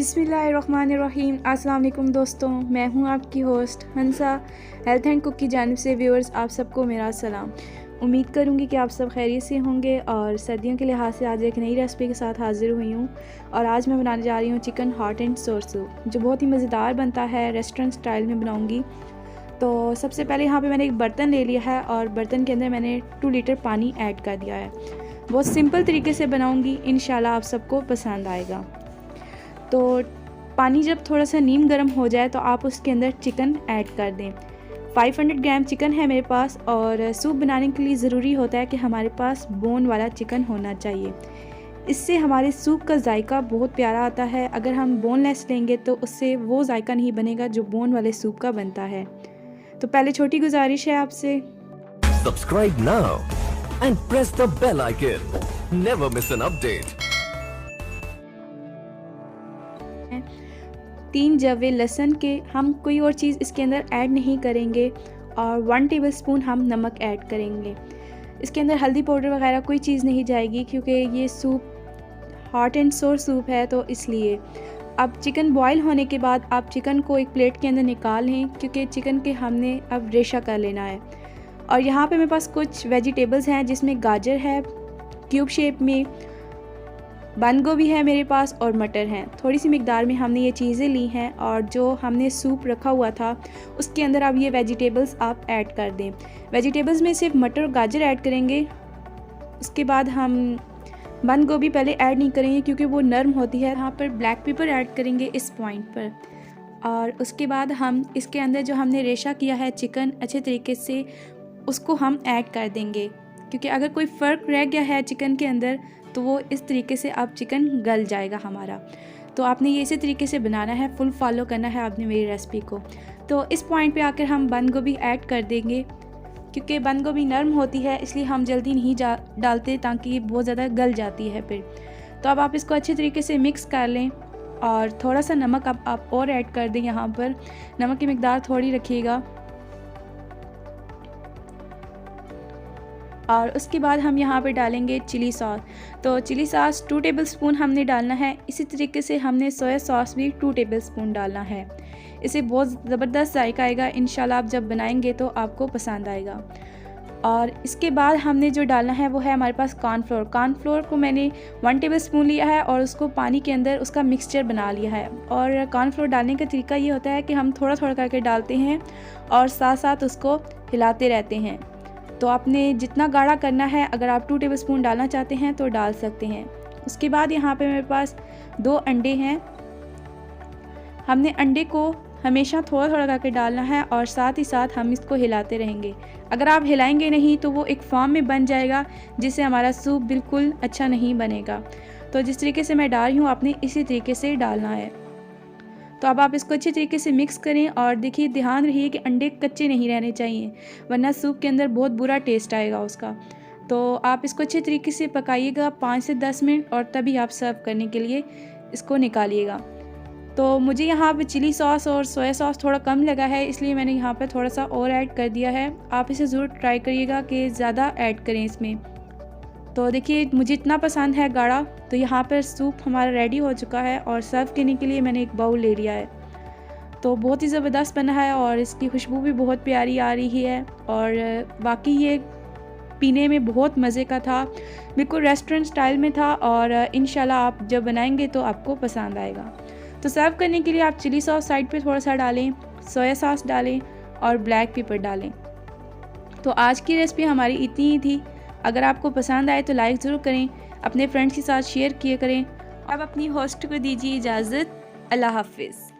बिस्मिल्लाहिर्रहमानिर्रहीम। अस्सलाम वालेकुम दोस्तों, मैं हूं आपकी host Hansa health and cook की जानिब से। व्यूअर्स, आप सबको मेरा सलाम। उम्मीद करूंगी कि आप सब खैरियत से होंगे और सर्दियों के लिहाज से आज एक नई रेसिपी के साथ हाज़िर हुई हूं। और आज मैं बनाने जा रही हूं चिकन हॉट एंड सोर सूप, जो बहुत ही मज़ेदार बनता है। रेस्टोरेंट स्टाइल में बनाऊँगी। तो सबसे पहले यहाँ पर मैंने एक बर्तन ले लिया है और बर्तन के अंदर मैंने 2 लीटर पानी ऐड कर दिया है। बहुत सिंपल तरीके से बनाऊँगी, इंशाल्लाह आप सबको पसंद आएगा। तो पानी जब थोड़ा सा नीम गर्म हो जाए तो आप उसके अंदर चिकन ऐड कर दें। 500 ग्राम चिकन है मेरे पास और सूप बनाने के लिए ज़रूरी होता है कि हमारे पास बोन वाला चिकन होना चाहिए। इससे हमारे सूप का जायका बहुत प्यारा आता है। अगर हम बोनलेस लेंगे तो उससे वो जायका नहीं बनेगा जो बोन वाले सूप का बनता है। तो पहले छोटी गुजारिश है आपसे, subscribe now and press the bell icon, never miss an update. 3 जवे लहसुन के, हम कोई और चीज़ इसके अंदर ऐड नहीं करेंगे। और 1 टेबलस्पून हम नमक ऐड करेंगे। इसके अंदर हल्दी पाउडर वगैरह कोई चीज़ नहीं जाएगी, क्योंकि ये सूप हॉट एंड सोर सूप है, तो इसलिए। अब चिकन बॉईल होने के बाद आप चिकन को एक प्लेट के अंदर निकाल लें, क्योंकि चिकन के हमने अब रेशा कर लेना है। और यहाँ पे मेरे पास कुछ वेजिटेबल्स हैं, जिसमें गाजर है क्यूब शेप में, बंद गोभी है मेरे पास और मटर हैं। थोड़ी सी मिकदार में हमने ये चीज़ें ली हैं और जो हमने सूप रखा हुआ था उसके अंदर अब ये वेजिटेबल्स आप ऐड कर दें। वेजिटेबल्स में सिर्फ मटर और गाजर ऐड करेंगे। उसके बाद हम बंद गोभी पहले ऐड नहीं करेंगे, क्योंकि वो नरम होती है। यहाँ पर ब्लैक पेपर ऐड करेंगे इस पॉइंट पर। और उसके बाद हम इसके अंदर जो हमने रेशा किया है चिकन अच्छे तरीके से, उसको हम ऐड कर देंगे, क्योंकि अगर कोई फ़र्क रह गया है चिकन के अंदर तो वो इस तरीके से अब चिकन गल जाएगा हमारा। तो आपने ये इसी तरीके से बनाना है, फुल फॉलो करना है आपने मेरी रेसिपी को। तो इस पॉइंट पे आकर हम बंद गोभी ऐड कर देंगे, क्योंकि बंद गोभी नरम होती है, इसलिए हम जल्दी नहीं डालते, ताकि ये बहुत ज़्यादा गल जाती है फिर। तो अब आप इसको अच्छे तरीके से मिक्स कर लें और थोड़ा सा नमक आप और ऐड कर दें। यहाँ पर नमक की मिकदार थोड़ी रखिएगा। और उसके बाद हम यहाँ पे डालेंगे चिली सॉस। तो चिली सॉस 2 टेबलस्पून हमने डालना है। इसी तरीके से हमने सोया सॉस भी 2 टेबलस्पून डालना है। इसे बहुत ज़बरदस्त जायका आएगा। इंशाल्लाह आप जब बनाएंगे तो आपको पसंद आएगा। और इसके बाद हमने जो डालना है वो है हमारे पास कॉर्नफ्लोर। कॉर्नफ्लोर को मैंने 1 टेबलस्पून लिया है और उसको पानी के अंदर उसका मिक्सचर बना लिया है। और कॉर्नफ्लोर डालने का तरीका ये होता है कि हम थोड़ा थोड़ा करके डालते हैं और साथ साथ उसको हिलाते रहते हैं। तो आपने जितना गाढ़ा करना है, अगर आप 2 टेबलस्पून डालना चाहते हैं तो डाल सकते हैं। उसके बाद यहाँ पे मेरे पास 2 अंडे हैं। हमने अंडे को हमेशा थोड़ा थोड़ा करके डालना है और साथ ही साथ हम इसको हिलाते रहेंगे। अगर आप हिलाएंगे नहीं तो वो एक फॉर्म में बन जाएगा, जिससे हमारा सूप बिल्कुल अच्छा नहीं बनेगा। तो जिस तरीके से मैं डाल रही हूँ आपने इसी तरीके से डालना है। तो अब आप इसको अच्छे तरीके से मिक्स करें और देखिए, ध्यान रहिए कि अंडे कच्चे नहीं रहने चाहिए, वरना सूप के अंदर बहुत बुरा टेस्ट आएगा उसका। तो आप इसको अच्छे तरीके से पकाइएगा 5 से 10 मिनट, और तभी आप सर्व करने के लिए इसको निकालिएगा। तो मुझे यहाँ पे चिली सॉस और सोया सॉस थोड़ा कम लगा है, इसलिए मैंने यहाँ पे थोड़ा सा और ऐड कर दिया है। आप इसे ज़रूर ट्राई करिएगा कि ज़्यादा ऐड करें इसमें। तो देखिए, मुझे इतना पसंद है गाढ़ा। तो यहाँ पर सूप हमारा रेडी हो चुका है और सर्व करने के लिए मैंने एक बाउल ले लिया है। तो बहुत ही ज़बरदस्त बना है और इसकी खुशबू भी बहुत प्यारी आ रही है। और बाकी ये पीने में बहुत मज़े का था, बिल्कुल रेस्टोरेंट स्टाइल में था। और इंशाल्लाह आप जब बनाएंगे तो आपको पसंद आएगा। तो सर्व करने के लिए आप चिली सॉस साइड पर थोड़ा सा डालें, सोया सॉस डालें और ब्लैक पेपर डालें। तो आज की रेसिपी हमारी इतनी ही थी। अगर आपको पसंद आए तो लाइक ज़रूर करें, अपने फ्रेंड्स के साथ शेयर किया करें। अब अपनी होस्ट को दीजिए इजाज़त। अल्लाह हाफिज़।